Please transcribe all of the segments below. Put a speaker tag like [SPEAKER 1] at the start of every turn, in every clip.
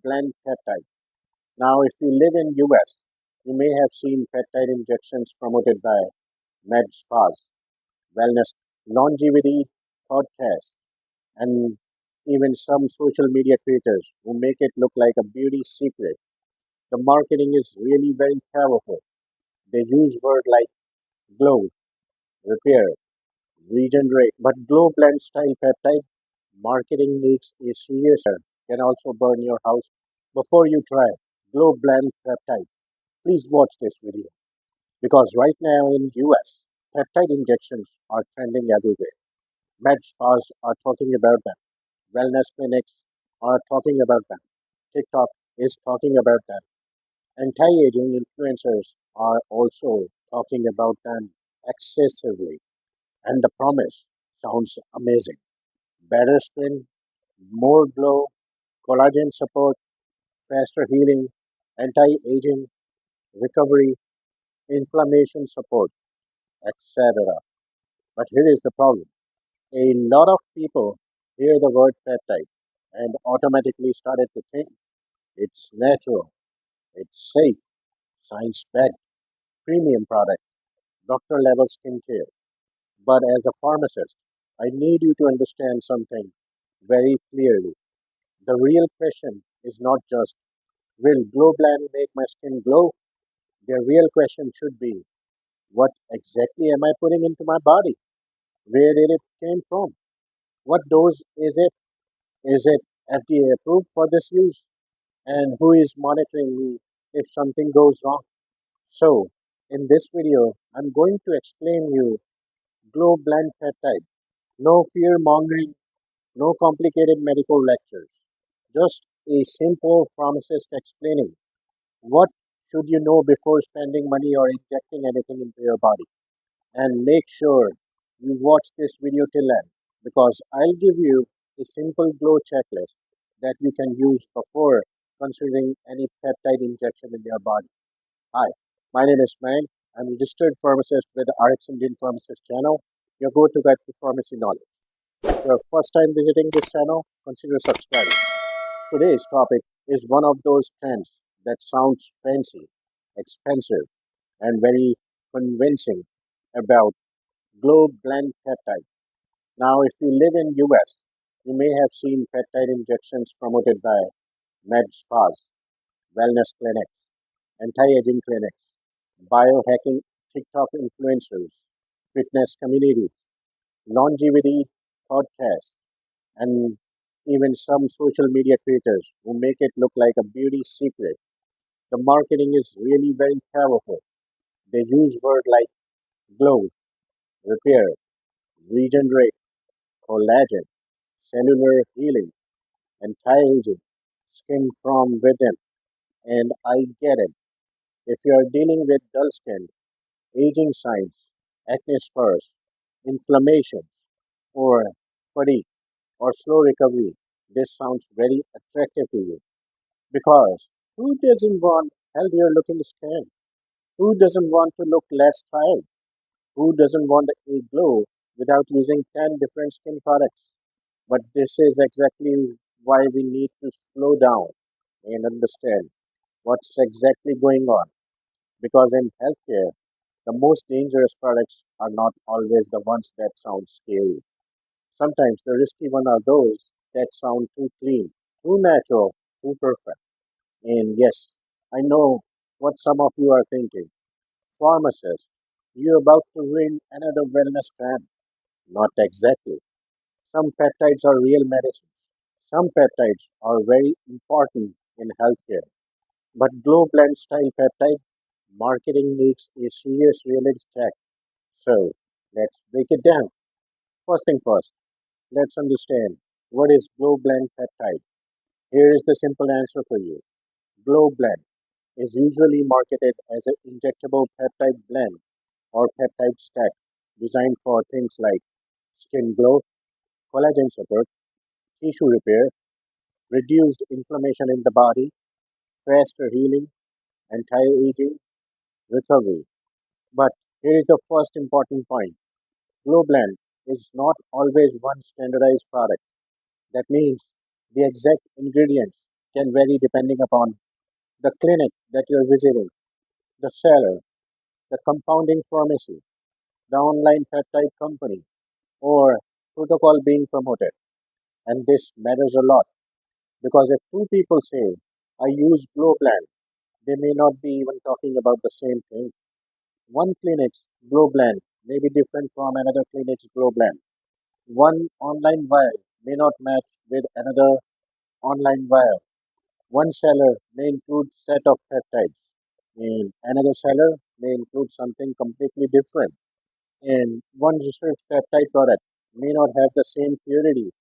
[SPEAKER 1] Blend Peptide. Now, if you live in US, you may have seen peptide injections promoted by med spas, wellness, longevity podcasts, and even some social media creators who make it look like a beauty secret. The marketing is really very powerful. They use words like glow, repair, regenerate, but glow blend style peptide marketing needs a serious can also burn your house before you try glow blend peptide. Please watch this video because right now in US, peptide injections are trending everywhere. Med spas are talking about them. Wellness clinics are talking about them. TikTok is talking about them. Anti-aging influencers are also talking about them excessively. And the promise sounds amazing. Better skin, more glow, collagen support, faster healing, anti-aging, recovery, inflammation support, etc. But here is the problem. A lot of people hear the word peptide and automatically started to think it's natural, it's safe, science-backed, premium product, doctor level skincare. But as a pharmacist, I need you to understand something very clearly. The real question is not just, will Glow Blend make my skin glow? The real question should be, what exactly am I putting into my body? Where did it came from? What dose is it? Is it FDA approved for this use? And who is monitoring me if something goes wrong? So, in this video, I'm going to explain you Glow Blend Peptide. No fear mongering, no complicated medical lectures. Just a simple pharmacist explaining what should you know before spending money or injecting anything into your body. And make sure you watch this video till end because I'll give you a simple glow checklist that you can use before considering any peptide injection in your body. Hi, my name is Mang. I'm a registered pharmacist with the RxIndianPharmacist channel, your go-to guide to pharmacy knowledge. If you're first time visiting this channel, consider subscribing. Today's topic is one of those trends that sounds fancy, expensive, and very convincing about Glow Blend Peptide. Now, if you live in US, you may have seen peptide injections promoted by med spas, wellness clinics, anti-aging clinics, biohacking TikTok influencers, fitness communities, longevity podcasts, and even some social media creators who make it look like a beauty secret. The marketing is really very powerful. They use words like glow, repair, regenerate, collagen, cellular healing, anti-aging, skin from within. And I get it. If you are dealing with dull skin, aging signs, acne scars, inflammations, or fatigue, or slow recovery, this sounds very attractive to you. Because who doesn't want healthier looking skin? Who doesn't want to look less tired? Who doesn't want a glow without using 10 different skin products? But this is exactly why we need to slow down and understand what's exactly going on. Because in healthcare, the most dangerous products are not always the ones that sound scary. Sometimes the risky ones are those that sound too clean, too natural, too perfect. And yes, I know what some of you are thinking. Pharmacist, you about to ruin another wellness trend. Not exactly. Some peptides are real medicines. Some peptides are very important in healthcare. But Glow Blend style peptide marketing needs a serious reality check. So let's break it down. First thing first, let's understand what is Glow Blend Peptide. Here is the simple answer for you. Glow Blend is usually marketed as an injectable peptide blend or peptide stack designed for things like skin glow, collagen support, tissue repair, reduced inflammation in the body, faster healing, anti-aging, recovery. But here is the first important point. Glow Blend is not always one standardized product. That means the exact ingredients can vary depending upon the clinic that you're visiting, the seller, the compounding pharmacy, the online peptide company, or protocol being promoted. And this matters a lot because if two people say, I use Glow Blend, they may not be even talking about the same thing. One clinic's Glow Blend may be different from another clinic's Glow Blend. One online vial may not match with another online vial. One seller may include set of peptides, and another seller may include something completely different. And one research peptide product may not have the same purity,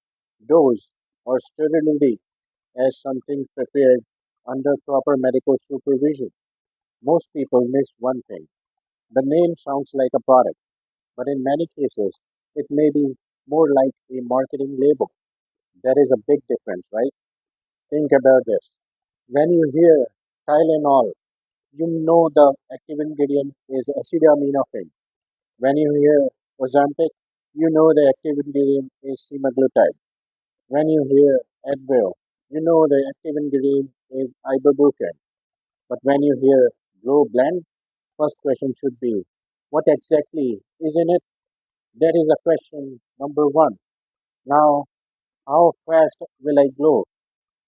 [SPEAKER 1] dose, or sterility as something prepared under proper medical supervision. Most people miss one thing. The name sounds like a product, but in many cases, it may be more like a marketing label. There is a big difference, right? Think about this. When you hear Tylenol, you know the active ingredient is acetaminophen. When you hear Ozempic, you know the active ingredient is semaglutide. When you hear Advil, you know the active ingredient is ibuprofen. But when you hear Glow Blend, first question should be, what exactly is in it? That is a question number one. Now, how fast will I glow?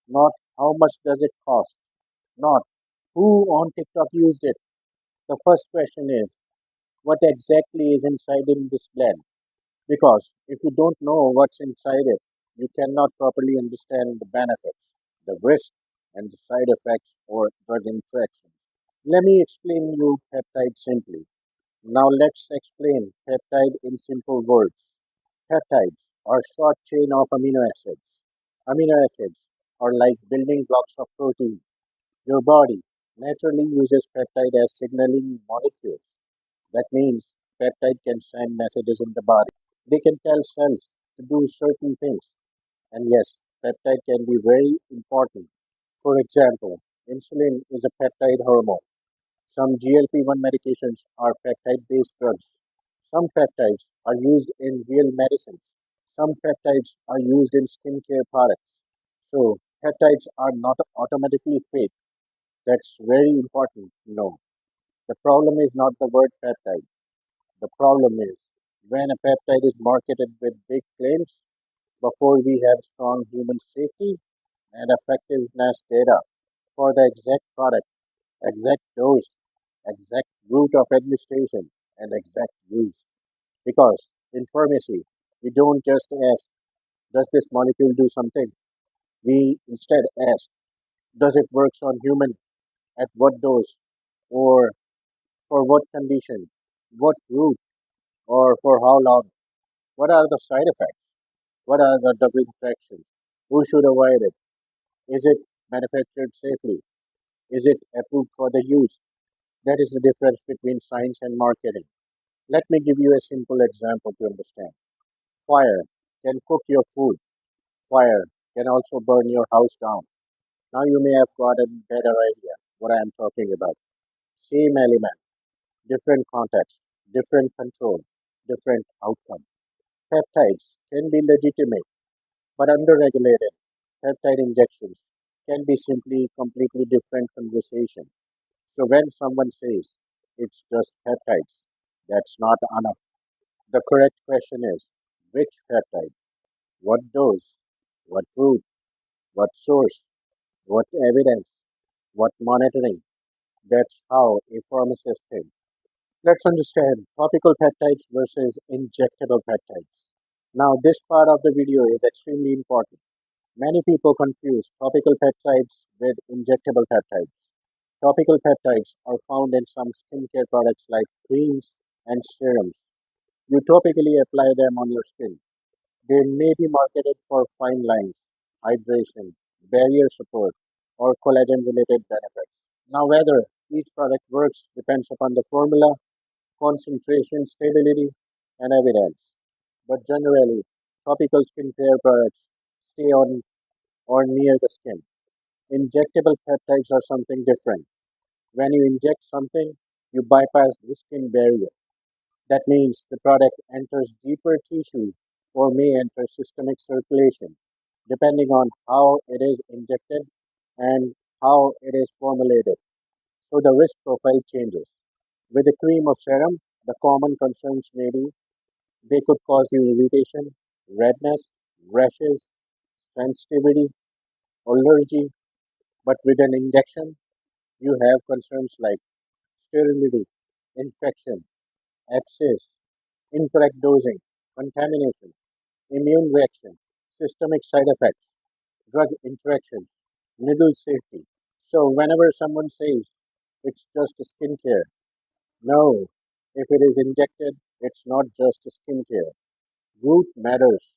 [SPEAKER 1] Not how much does it cost? Not who on TikTok used it. The first question is, what exactly is inside in this blend? Because if you don't know what's inside it, you cannot properly understand the benefits, the risks, and the side effects or drug interactions. Let me explain you peptide simply. Now let's explain peptide in simple words. Peptides are short chain of amino acids. Amino acids are like building blocks of protein. Your body naturally uses peptide as signaling molecules. That means peptide can send messages in the body. They can tell cells to do certain things. And yes, peptide can be very important. For example, insulin is a peptide hormone. Some GLP-1 medications are peptide-based drugs. Some peptides are used in real medicines. Some peptides are used in skincare products. So, peptides are not automatically fake. That's very important to know. The problem is not the word peptide. The problem is when a peptide is marketed with big claims before we have strong human safety and effectiveness data for the exact product, exact dose, exact route of administration, and exact use. Because in pharmacy, we don't just ask, does this molecule do something? We instead ask, does it work on human at what dose or for what condition, what route, or for how long? What are the side effects? What are the drug interactions? Who should avoid it? Is it manufactured safely? Is it approved for the use? That is the difference between science and marketing. Let me give you a simple example to understand. Fire can cook your food. Fire can also burn your house down. Now you may have got a better idea what I am talking about. Same element, different context, different control, different outcome. Peptides can be legitimate, but underregulated peptide injections can be simply completely different conversation. So when someone says it's just peptides, that's not enough. The correct question is which peptide, what dose, what route, what source, what evidence, what monitoring. That's how a pharmacist thinks. Let's understand topical peptides versus injectable peptides. Now, this part of the video is extremely important. Many people confuse topical peptides with injectable peptides. Topical peptides are found in some skincare products like creams and serums. You topically apply them on your skin. They may be marketed for fine lines, hydration, barrier support, or collagen related benefits. Now, whether each product works depends upon the formula, concentration, stability, and evidence. But generally, topical skincare products stay on or near the skin. Injectable peptides are something different. When you inject something, you bypass the skin barrier. That means the product enters deeper tissue or may enter systemic circulation. Depending on how it is injected, and how it is formulated. So the risk profile changes. With a cream or serum, the common concerns may be they could cause you irritation, redness, rashes, sensitivity, allergy, but with an injection, you have concerns like sterility, infection, abscess, incorrect dosing, contamination, immune reaction, systemic side effects, drug interactions, needle safety. So whenever someone says it's just skincare, no, if it is injected, it's not just skincare. Root matters.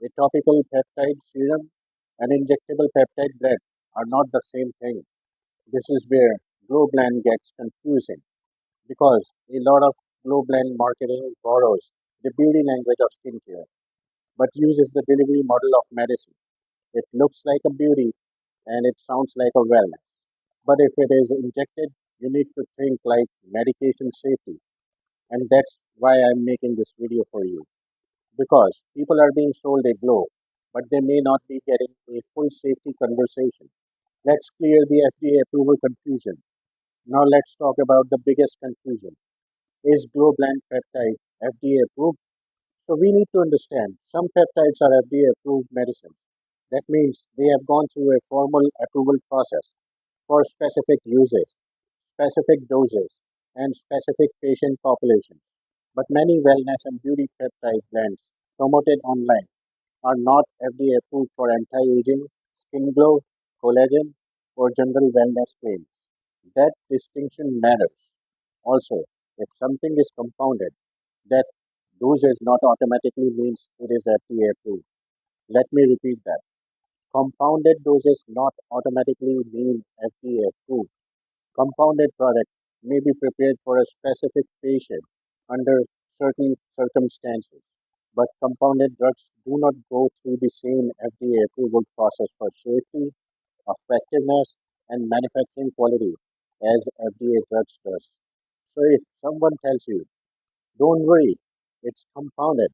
[SPEAKER 1] A topical peptide serum and injectable peptide blend are not the same thing. This is where Glow Blend gets confusing because a lot of Glow Blend marketing borrows the beauty language of skincare but uses the delivery model of medicine. It looks like a beauty and it sounds like a wellness. But if it is injected, you need to think like medication safety. And that's why I'm making this video for you. Because people are being sold a glow, but they may not be getting a full safety conversation. Let's clear the FDA approval confusion. Now let's talk about the biggest confusion. Is Glow Blend Peptide FDA approved? So we need to understand some peptides are FDA approved medicines. That means they have gone through a formal approval process for specific uses, specific doses, and specific patient populations. But many wellness and beauty peptide blends promoted online are not FDA approved for anti-aging, skin glow, collagen, or general wellness claims. That distinction matters. Also, if something is compounded, that dosage not automatically means it is FDA approved. Let me repeat that. Compounded doses not automatically mean FDA approved. Compounded product may be prepared for a specific patient under certain circumstances, but compounded drugs do not go through the same FDA approval process for safety, effectiveness, and manufacturing quality as FDA drugs does. So if someone tells you, don't worry, it's compounded,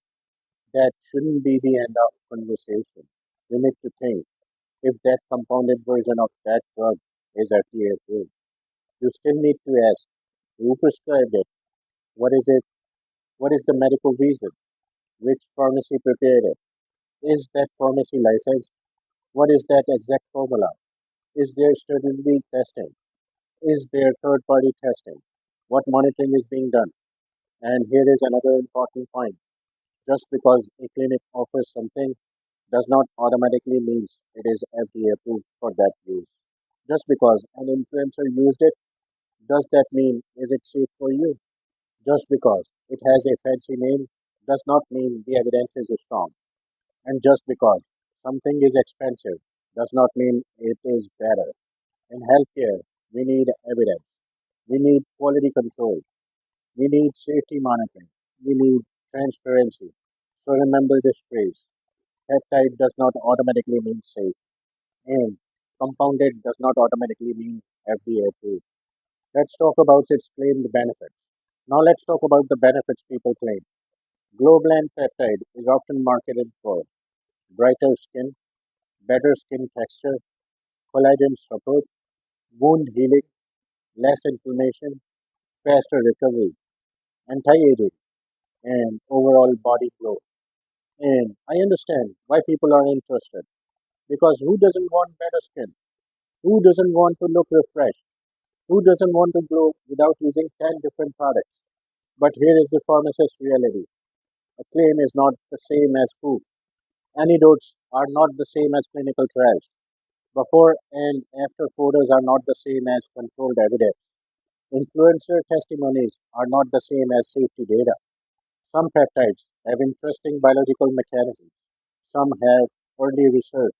[SPEAKER 1] that shouldn't be the end of conversation. You need to think if that compounded version of that drug is FDA approved. You still need to ask who prescribed it, what is it, what is the medical reason, which pharmacy prepared it, is that pharmacy licensed, what is that exact formula, is there sterility testing, is there third party testing, what monitoring is being done. And here is another important point. Just because a clinic offers something does not automatically means it is FDA approved for that use. Just because an influencer used it, does that mean is it safe for you? Just because it has a fancy name does not mean the evidence is strong. And just because something is expensive does not mean it is better. In healthcare, we need evidence. We need quality control. We need safety monitoring. We need transparency. So remember this phrase. Peptide does not automatically mean safe, and compounded does not automatically mean FDA approved. Let's talk about its claimed benefits. Now let's talk about the benefits people claim. Glow Blend Peptide is often marketed for brighter skin, better skin texture, collagen support, wound healing, less inflammation, faster recovery, anti-aging, and overall body glow. And I understand why people are interested. Because who doesn't want better skin? Who doesn't want to look refreshed? Who doesn't want to glow without using 10 different products? But here is the pharmacist's reality. A claim is not the same as proof. Anecdotes are not the same as clinical trials. Before and after photos are not the same as controlled evidence. Influencer testimonies are not the same as safety data. Some peptides have interesting biological mechanisms. Some have early research.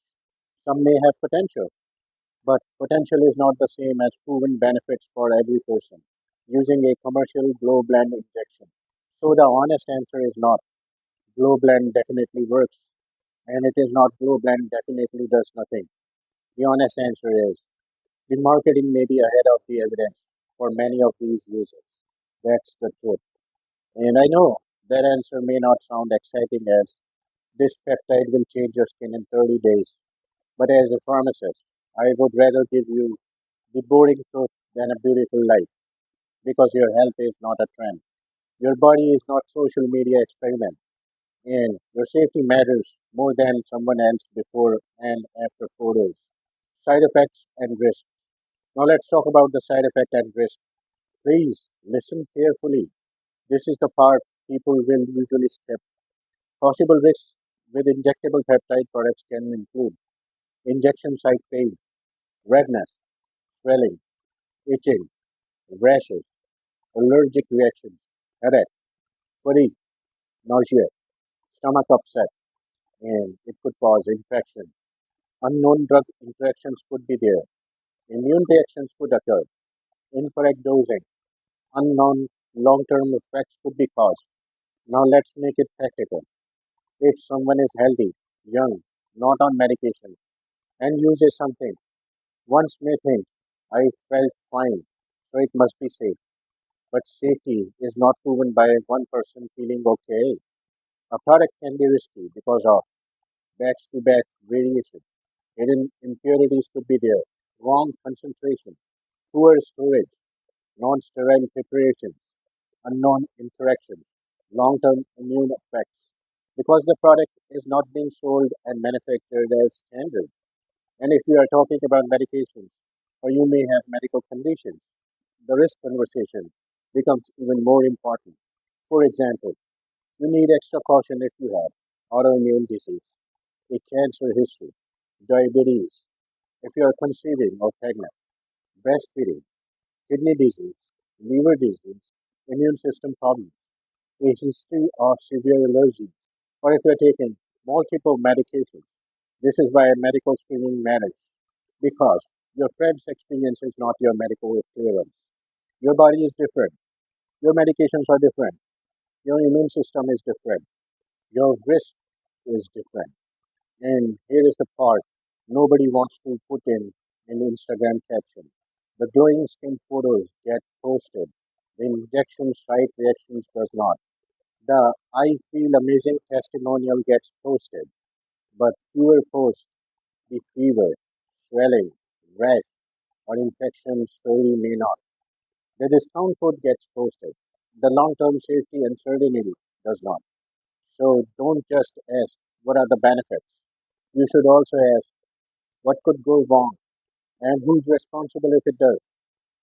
[SPEAKER 1] Some may have potential. But potential is not the same as proven benefits for every person using a commercial Glow Blend injection. So the honest answer is not Glow Blend definitely works, and it is not Glow Blend definitely does nothing. The honest answer is the marketing may be ahead of the evidence for many of these users. That's the truth. And I know that answer may not sound exciting as this peptide will change your skin in 30 days. But as a pharmacist, I would rather give you the boring truth than a beautiful life because your health is not a trend. Your body is not social media experiment and your safety matters more than someone else before and after photos. Side effects and risk. Now let's talk about the side effect and risk. Please listen carefully. This is the part people will usually skip. Possible risks with injectable peptide products can include injection site pain, redness, swelling, itching, rashes, allergic reactions, headache, fatigue, nausea, stomach upset, and it could cause infection. Unknown drug interactions could be there. Immune reactions could occur. Incorrect dosing. Unknown long-term effects could be caused. Now let's make it practical. If someone is healthy, young, not on medication, and uses something, one may think, I felt fine, so it must be safe. But safety is not proven by one person feeling okay. A product can be risky because of batch to batch variation. Hidden impurities could be there, wrong concentration, poor storage, non sterile preparation, unknown interactions, long term immune effects. Because the product is not being sold and manufactured as standard. And if you are talking about medications, or you may have medical conditions, the risk conversation becomes even more important. For example, you need extra caution if you have autoimmune disease, a cancer history, diabetes, if you are conceiving or pregnant, breastfeeding, kidney disease, liver disease, immune system problems, a history of severe allergies, or if you are taking multiple medications. This is why medical screening matters because your friend's experience is not your medical clearance. Your body is different, your medications are different, your immune system is different, your risk is different. And here is the part nobody wants to put in an Instagram caption. The glowing skin photos get posted. The injection site reactions does not. The I feel amazing testimonial gets posted, but fewer posts the fever, swelling, rash, or infection story may not. The discount code gets posted. The long-term safety uncertainty does not. So don't just ask what are the benefits. You should also ask what could go wrong and who's responsible if it does.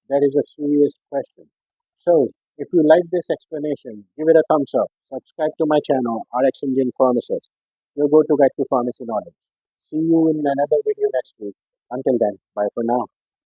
[SPEAKER 1] That is a serious question. So if you like this explanation, give it a thumbs up. Subscribe to my channel, RX Indian Pharmacist. Your go-to guide to pharmacy knowledge. See you in another video next week. Until then, bye for now.